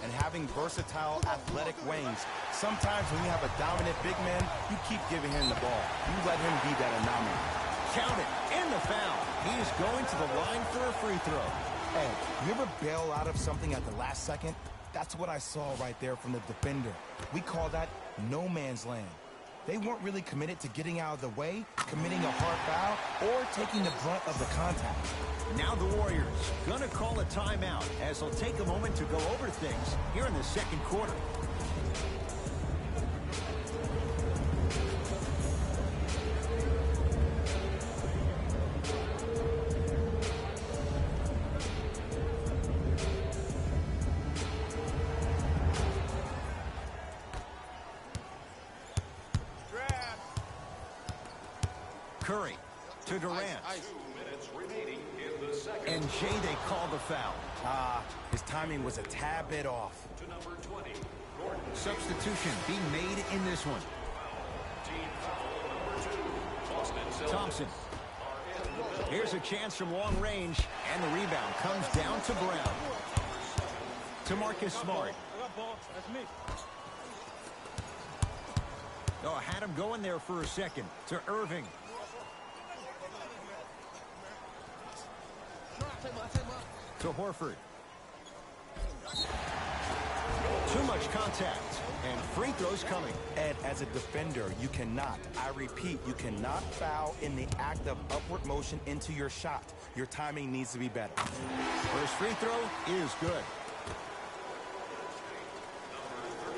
And having versatile, athletic wings, sometimes when you have a dominant big man, you keep giving him the ball. You let him be that anomaly. Count it, and the foul. He is going to the line for a free throw. Hey, you ever bail out of something at the last second? That's what I saw right there from the defender. We call that no man's land. They weren't really committed to getting out of the way, committing a hard foul, or taking the brunt of the contact. Now the Warriors gonna call a timeout as they'll take a moment to go over things here in the second quarter. Curry to Durant. And Jay, they call the foul. His timing was a tad bit off. Substitution being made in this one. Thompson. Here's a chance from long range, and the rebound comes down to Brown. To Marcus Smart. Oh, had him going there for a second. To Irving. To Horford. Too much contact, and free throws coming. Ed, as a defender, you cannot, I repeat, you cannot foul in the act of upward motion into your shot. Your timing needs to be better. First free throw is good.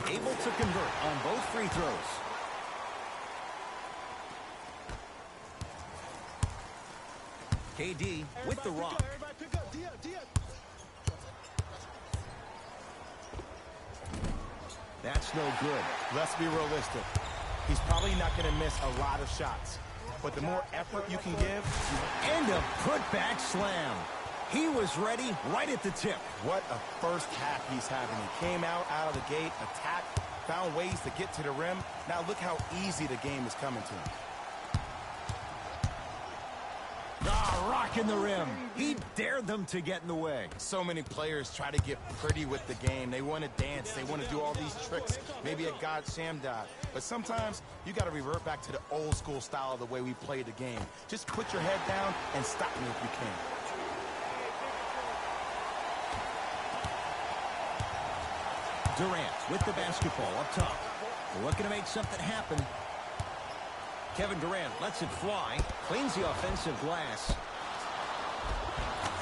Able to convert on both free throws. KD with the rock. That's no good. Let's be realistic. He's probably not going to miss a lot of shots. But the more effort you can give... And a putback slam. He was ready right at the tip. What a first half he's having. He came out of the gate, attacked, found ways to get to the rim. Now look how easy the game is coming to him. Rocking the rim. He dared them to get in the way. So many players try to get pretty with the game. They want to dance. They want to do all these tricks. Maybe a God Shamdad. But sometimes you got to revert back to the old school style of the way we play the game. Just put your head down and stop me if you can. Durant with the basketball up top. Looking to make something happen. Kevin Durant lets it fly. Cleans the offensive glass.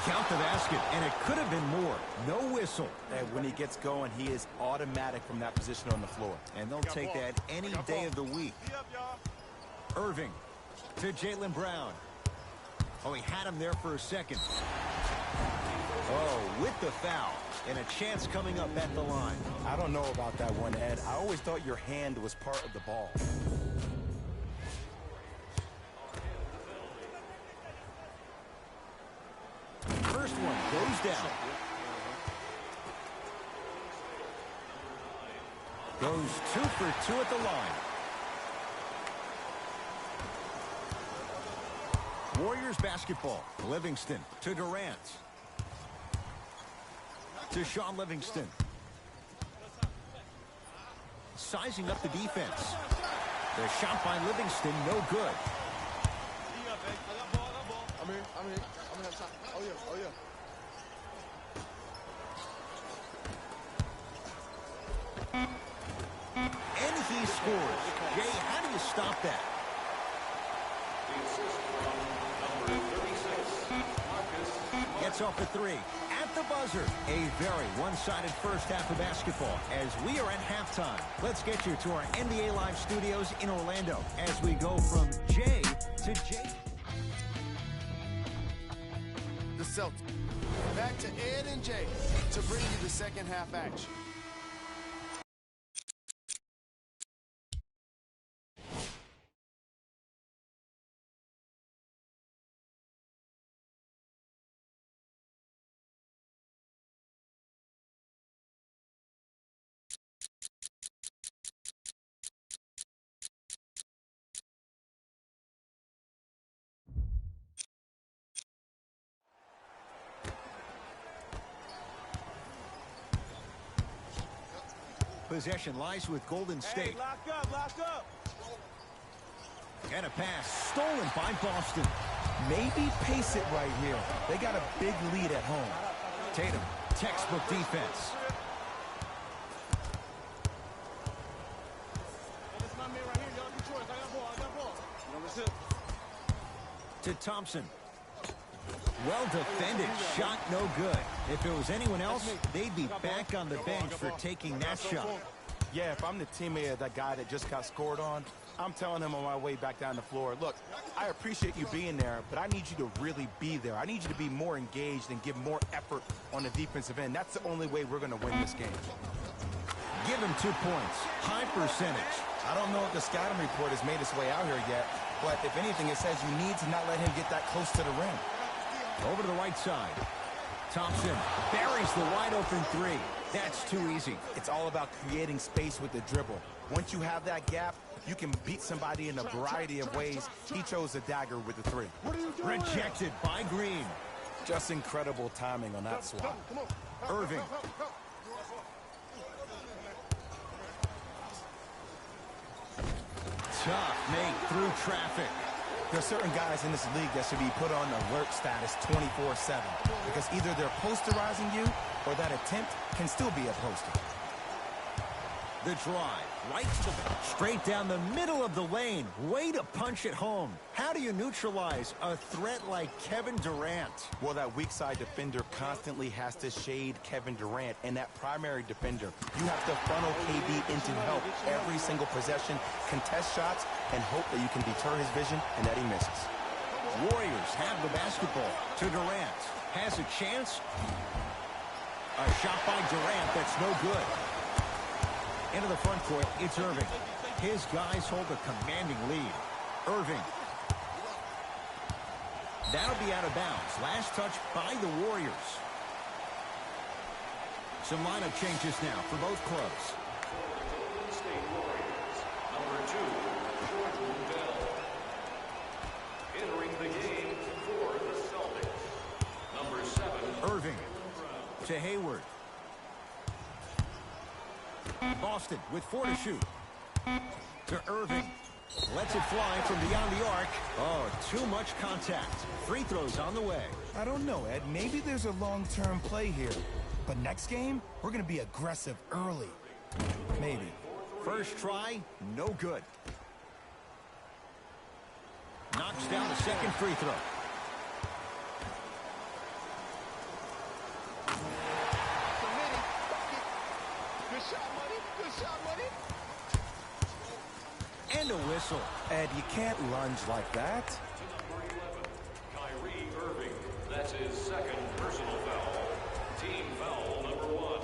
Count the basket, and it could have been more. No whistle. And when he gets going, he is automatic from that position on the floor. And they'll take that any day of the week. Irving to Jaylen Brown. Oh, he had him there for a second. Oh, with the foul. And a chance coming up at the line. I don't know about that one, Ed. I always thought your hand was part of the ball. First one goes down. Goes 2 for 2 at the line. Warriors basketball. Livingston to Durant. To Shaun Livingston. Sizing up the defense. The shot by Livingston, no good. And he scores. Jay, how do you stop that? Gets off a three. At the buzzer. A very one-sided first half of basketball as we are at halftime. Let's get you to our NBA Live studios in Orlando as we go from Jay to Jay. The Celtics. Back to Ed and Jay to bring you the second half action. Possession lies with Golden State. Hey, lock up. And a pass stolen by Boston. Maybe pace it right here. They got a big lead at home. Tatum, textbook defense. That's my man right here. Y'all do choice. I got ball. To Thompson. Well defended. Shot no good. If it was anyone else, they'd be back on the bench for taking that shot. Yeah, if I'm the teammate of that guy that just got scored on, I'm telling him on my way back down the floor, look, I appreciate you being there, but I need you to really be there. I need you to be more engaged and give more effort on the defensive end. That's the only way we're going to win this game. Give him 2 points. High percentage. I don't know if the scouting report has made its way out here yet, but if anything, it says you need to not let him get that close to the rim. Over to the right side. Thompson buries the wide open three. That's too easy. It's all about creating space with the dribble. Once you have that gap, you can beat somebody in a variety of ways. He chose the dagger with the three. Rejected by Green. Just incredible timing on that swap. Irving. Tough make through traffic. There's certain guys in this league that should be put on alert status 24/7 because either they're posterizing you or that attempt can still be a poster. The drive, right to the straight down the middle of the lane. Way to punch it home. How do you neutralize a threat like Kevin Durant? Well, that weak side defender constantly has to shade Kevin Durant, and that primary defender, you have to funnel KD into help every single possession, contest shots, and hope that you can deter his vision and that he misses. Warriors have the basketball to Durant. Has a chance. A shot by Durant that's no good. Into the front court, it's Irving. His guys hold a commanding lead. Irving. That'll be out of bounds. Last touch by the Warriors. Some lineup changes now for both clubs. Golden State Warriors, number 2, George Wendell. Entering the game for the Celtics, number 7, Irving to Hayward. Boston with 4 to shoot. To Irving. Lets it fly from beyond the arc. Oh, too much contact. Free throws on the way. I don't know, Ed. Maybe there's a long-term play here. But next game, we're going to be aggressive early. Maybe. First try, no good. Knocks down the second free throw. And a whistle. Ed, you can't lunge like that. number 11, Kyrie Irving. That's his second personal foul. Team foul number 1.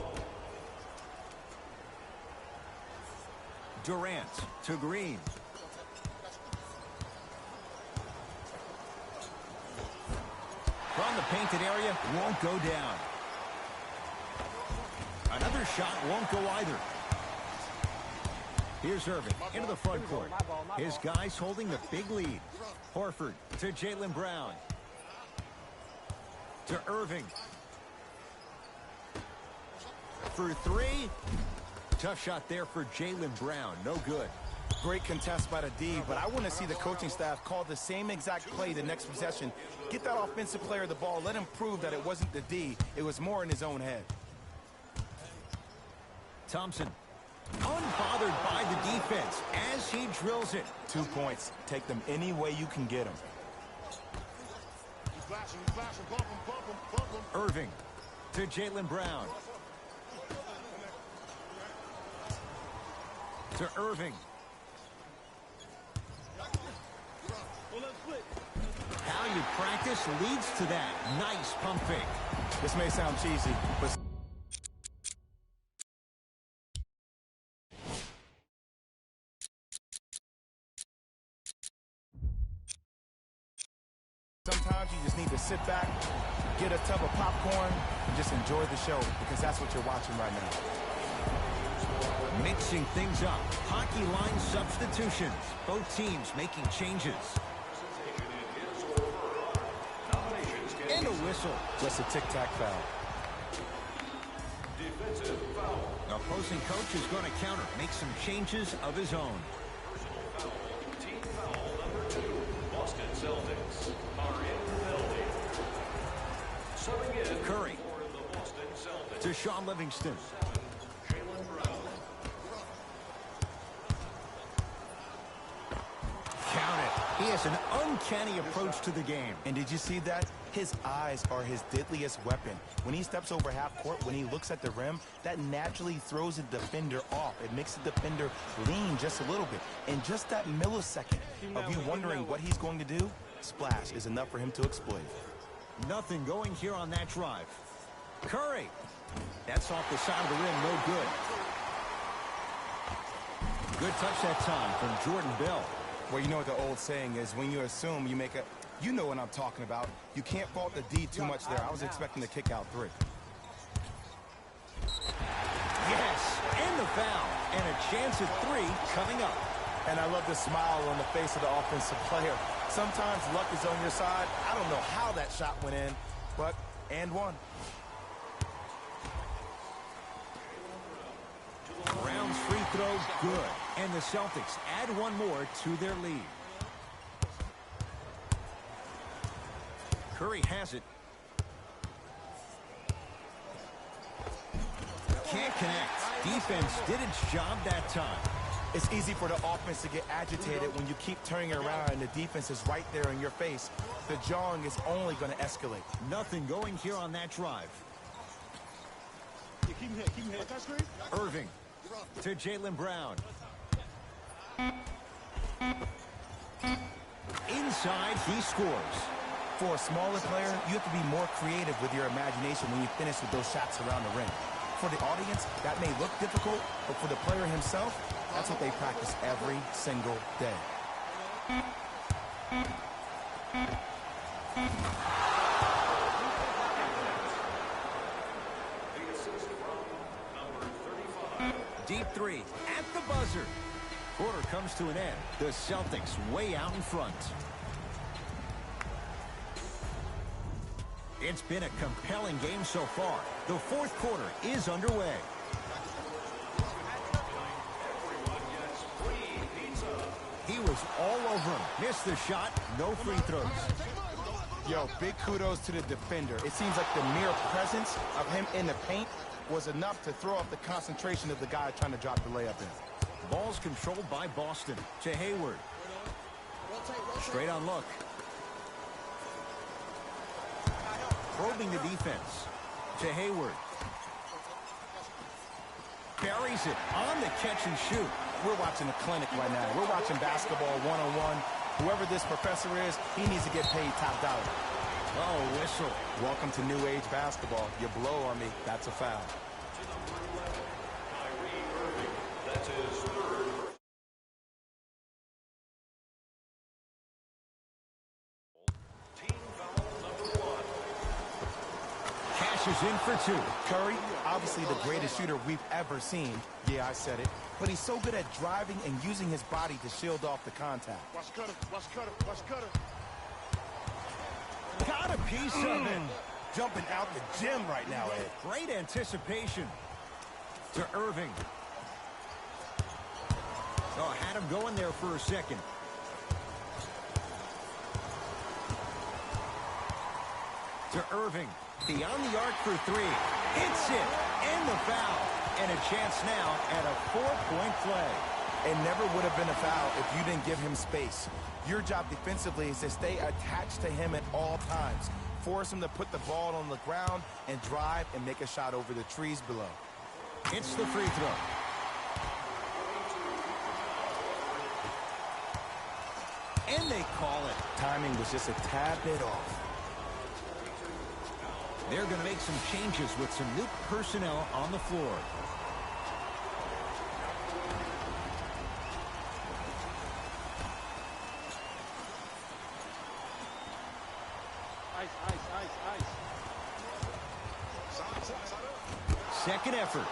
Durant to Green. From the painted area, won't go down. Another shot won't go either. Here's Irving into the front court. His guys holding the big lead. Horford to Jaylen Brown. To Irving. For 3. Tough shot there for Jaylen Brown. No good. Great contest by the D, but I want to see the coaching staff call the same exact play the next possession. Get that offensive player the ball. Let him prove that it wasn't the D. It was more in his own head. Thompson. Unbothered by the defense as he drills it. 2 points. Take them any way you can get them. Irving to Jaylen Brown. To Irving. How you practice leads to that. Nice pump fake. This may sound cheesy, but sometimes you just need to sit back, get a tub of popcorn, and just enjoy the show, because that's what you're watching right now. Mixing things up. Hockey line substitutions. Both teams making changes. And a whistle. Just a tic-tac foul. Defensive foul. A opposing coach is going to counter, make some changes of his own. Personal foul. Team foul number 2. Boston Celtics are in the penalty. Subbing in Curry. for the Boston Celtics. To Shaun Livingston. Jaylen Brown. Count it. He has an uncanny approach to the game. And did you see that? His eyes are his deadliest weapon. When he steps over half court, when he looks at the rim, that naturally throws the defender off. It makes the defender lean just a little bit. And just that millisecond of you wondering what he's going to do, splash is enough for him to exploit. Nothing going here on that drive. Curry. That's off the side of the rim, no good. Good touch that time from Jordan Bell. Well, you know what the old saying is, when you assume you make a... You know what I'm talking about. You can't fault the D too much there. I was expecting to kick out 3. Yes, and the foul. And a chance at 3 coming up. And I love the smile on the face of the offensive player. Sometimes luck is on your side. I don't know how that shot went in, but and one. Brown's free throw, good. And the Celtics add one more to their lead. Curry has it. Can't connect. Defense did its job that time. It's easy for the offense to get agitated when you keep turning around and the defense is right there in your face. The jawing is only going to escalate. Nothing going here on that drive. Yeah, keep him here. Keep him here. That screen? Irving to Jaylen Brown. Inside, he scores. For a smaller player, you have to be more creative with your imagination when you finish with those shots around the rim. For the audience, that may look difficult, but for the player himself, that's what they practice every single day. Deep 3 at the buzzer. Quarter comes to an end. The Celtics way out in front. It's been a compelling game so far. The fourth quarter is underway. He was all over him. Missed the shot. No free throws. Yo, big kudos to the defender. It seems like the mere presence of him in the paint was enough to throw off the concentration of the guy trying to drop the layup in. Ball's controlled by Boston. To Hayward. Straight on look. Probing the defense. To Hayward. Carries it on the catch and shoot. We're watching a clinic right now. We're watching basketball one-on-one. Whoever this professor is, he needs to get paid top dollar. Oh, whistle. Welcome to new age basketball. You blow on me, that's a foul. Kyrie Irving. That's his 3rd. Team foul number 1. Cashes in for 2. Curry, obviously the greatest shooter we've ever seen. Yeah, I said it. But he's so good at driving and using his body to shield off the contact. Watch Cutter. Watch Cutter. Watch Cutter. Got a piece of it. Jumping out the gym right now, Ed. Great anticipation. To Irving. Oh, had him going there for a second. To Irving. Beyond the arc for 3. Hits it. And the foul. And a chance now at a 4-point play. It never would have been a foul if you didn't give him space. Your job defensively is to stay attached to him at all times. Force him to put the ball on the ground and drive and make a shot over the trees below. It's the free throw. And they call it. Timing was just a tad bit off. They're going to make some changes with some new personnel on the floor. Ice, ice, ice, ice. Second effort.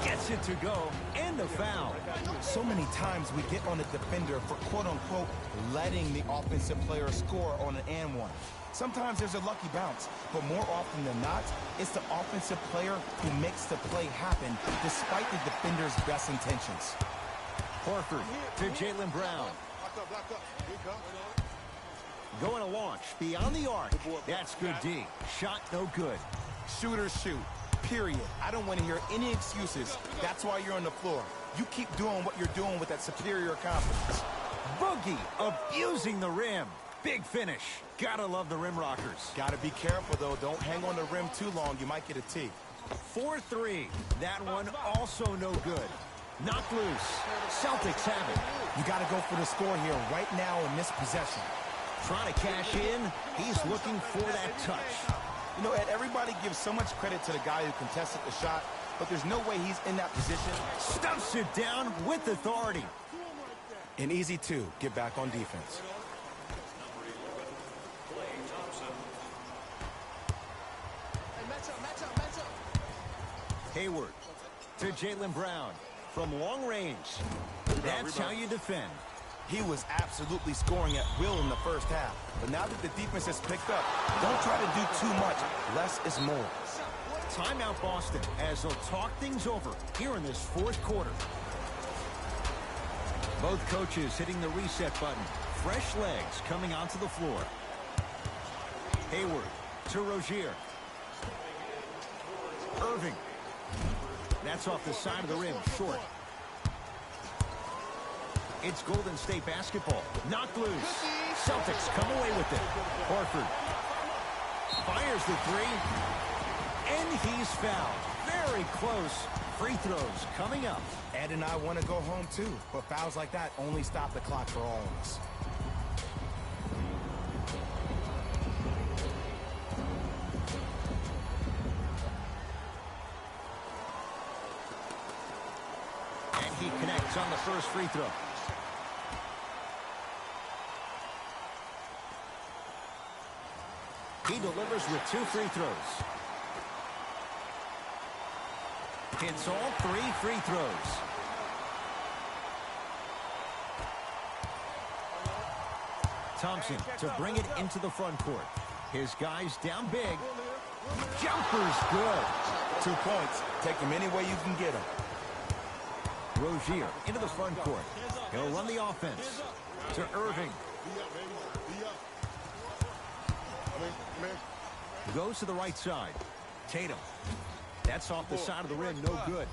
Gets gets it to go, and the foul. So many times we get on the defender for quote-unquote letting the offensive player score on an and one. Sometimes there's a lucky bounce, but more often than not, it's the offensive player who makes the play happen despite the defender's best intentions. Horford to Jaylen Brown. Block up. Here you go. Going to launch beyond the arc. That's good D. Shot no good. Shooters shoot, period. I don't want to hear any excuses. That's why you're on the floor. You keep doing what you're doing with that superior confidence. Boogie abusing the rim. Big finish. Gotta love the rim rockers. Gotta be careful, though. Don't hang on the rim too long. You might get a T. 4-3. That one also no good. Knocked loose. Celtics have it. You gotta go for the score here right now in this possession. Trying to cash in. He's looking for that touch. You know, Ed, everybody gives so much credit to the guy who contested the shot, but there's no way he's in that position. Stuffs it down with authority. An easy two. Get back on defense. Hayward to Jaylen Brown from long range. That's how you defend. He was absolutely scoring at will in the first half. But now that the defense has picked up, don't try to do too much. Less is more. Timeout Boston as they'll talk things over here in this fourth quarter. Both coaches hitting the reset button. Fresh legs coming onto the floor. Hayward to Rozier. Irving. That's off the side of the rim, short. It's Golden State basketball. Knocked loose. Celtics come away with it. Horford fires the three, and he's fouled. Very close. Free throws coming up. Ed and I want to go home too, but fouls like that only stop the clock for all of us. And he connects on the first free throw. He delivers with 2 free throws. Hits all 3 free throws. Thompson to bring it into the front court. His guys down big. Jumper's good. 2 points. Take them any way you can get them. Rozier into the front court. He'll run the offense to Irving. Goes to the right side. Tatum. That's off the side of the rim. No good.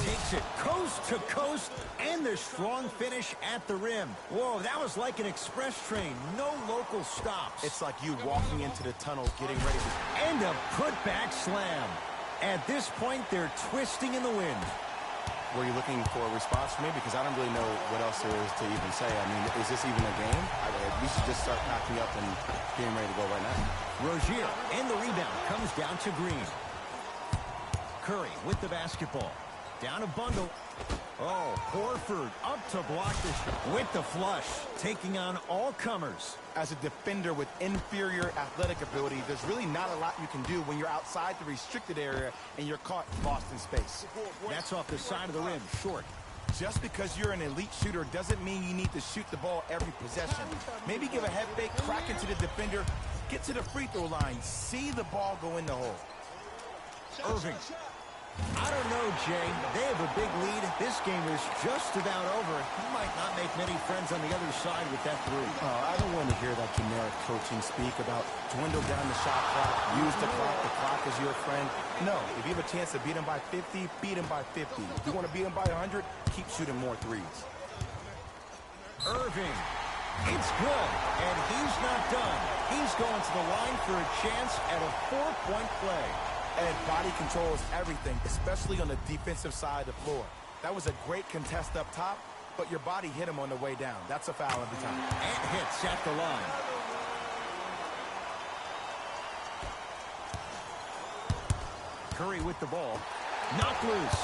Takes it coast to coast, and the strong finish at the rim. Whoa, that was like an express train. No local stops. It's like you walking into the tunnel getting ready to... And a putback slam. At this point, they're twisting in the wind. Were you looking for a response from me? Because I don't really know what else there is to even say. I mean, is this even a game? We should just start packing up and getting ready to go right now. Rozier, and the rebound comes down to Green. Curry with the basketball. Down a bundle. Oh, Horford up to block this with the flush. Taking on all comers. As a defender with inferior athletic ability, there's really not a lot you can do when you're outside the restricted area and you're caught lost in space. That's off the side of the rim, short. Just because you're an elite shooter doesn't mean you need to shoot the ball every possession. Maybe give a head fake, crack into the defender, get to the free throw line, see the ball go in the hole. Irving. I don't know, Jay. They have a big lead. This game is just about over. He might not make many friends on the other side with that three. I don't want to hear that generic coaching speak about dwindle down the shot clock, use the clock is your friend. No, if you have a chance to beat him by 50, beat him by 50. If you want to beat him by 100, keep shooting more threes. Irving. It's good, and he's not done. He's going to the line for a chance at a 4-point play. And body control is everything, especially on the defensive side of the floor. That was a great contest up top, but your body hit him on the way down. That's a foul every time. And hits at the line. Curry with the ball. Knocked loose.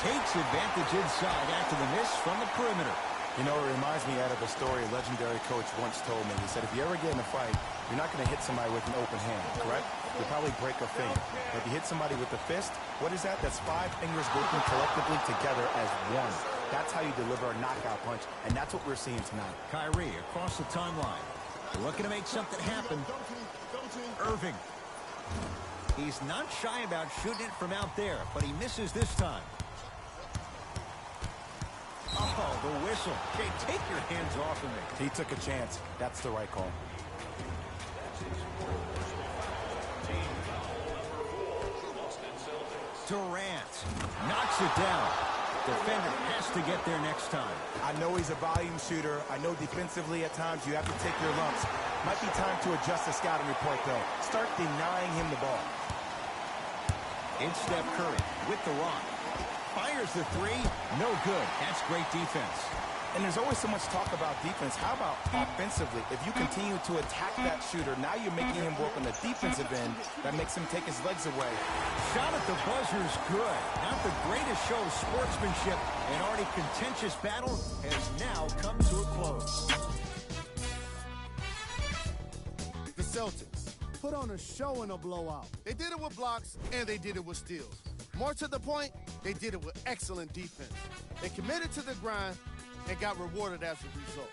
Takes advantage inside after the miss from the perimeter. You know, it reminds me, Ed, of a story a legendary coach once told me. He said, if you ever get in a fight, you're not going to hit somebody with an open hand, correct? You'll probably break a finger. But if you hit somebody with a fist, what is that? That's 5 fingers working collectively together as one. That's how you deliver a knockout punch, and that's what we're seeing tonight. Kyrie across the timeline. Looking to make something happen. Irving. He's not shy about shooting it from out there, but he misses this time. Oh, the whistle. Jay, take your hands off of me. He took a chance. That's the right call. Durant knocks it down. Defender has to get there next time. I know he's a volume shooter. I know defensively at times you have to take your lumps. Might be time to adjust the scouting report, though. Start denying him the ball. It's Steph Curry with the rock. Fires the three. No good. That's great defense. And there's always so much talk about defense. How about offensively? If you continue to attack that shooter, now you're making him work on the defensive end. That makes him take his legs away. Shot at the buzzer is good. Not the greatest show of sportsmanship. An already contentious battle has now come to a close. The Celtics put on a show in a blowout. They did it with blocks, and they did it with steals. More to the point, they did it with excellent defense. They committed to the grind and got rewarded as a result.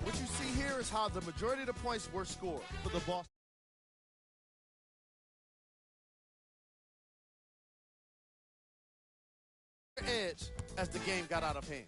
What you see here is how the majority of the points were scored for the Boston edge as the game got out of hand.